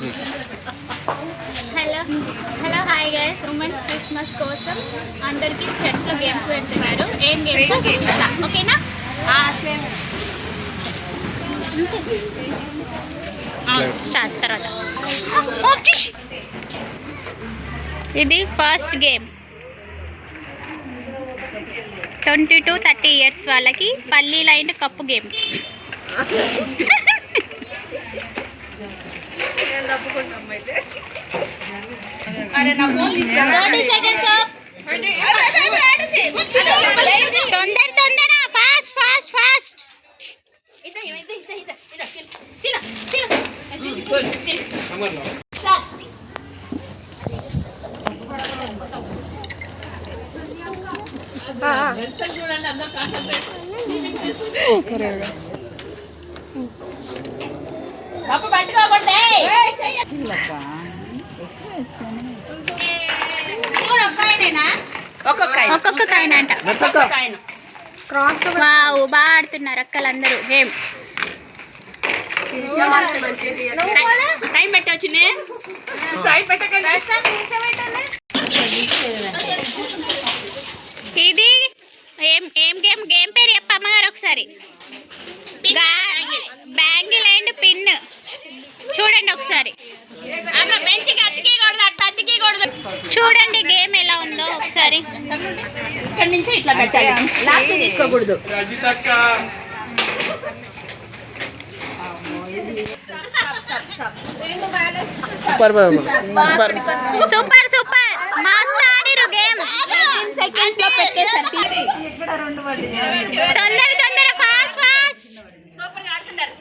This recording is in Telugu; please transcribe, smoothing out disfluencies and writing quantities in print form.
Hello hello hi guys, women's Christmas కోసం అందరికీ చర్చ్లో గేమ్స్ పెడుతున్నారు. ఏం గేమ్స్ చూపిస్తా, ఓకేనా? స్టార్ట్ తర్వాత. ఇది ఫస్ట్ గేమ్. 20 to 30 ఇయర్స్ వాళ్ళకి పల్లీ line cup game. 30 seconds up. తొందర ఫాస్ట్ ఫాస్ట్ ఫాస్ట్. ఒక్కొక్క కాయన అంట. వావ్, బాగా ఆడుతున్నారు అక్కలందరూ గేమ్. టైం పెట్టవచ్చు. ఇది ఏం గేమ్? గేమ్ పేరు చెప్ప అమ్మగారు ఒకసారి. Bangle and pin. చూడండి ఒకసారి, చూడండి గేమ్ ఎలా ఉందో ఒకసారి. ఇక్కడ నుంచి ఇట్లా పెట్టాలి, లాస్ట్ తీసుకోకూడదు. సూపర్ సూపర్, మస్త్ ఆడిరు గేమ్. తొందర ఫాస్ట్ ఫాస్ట్. సూపర్ ఆడుతున్నారు.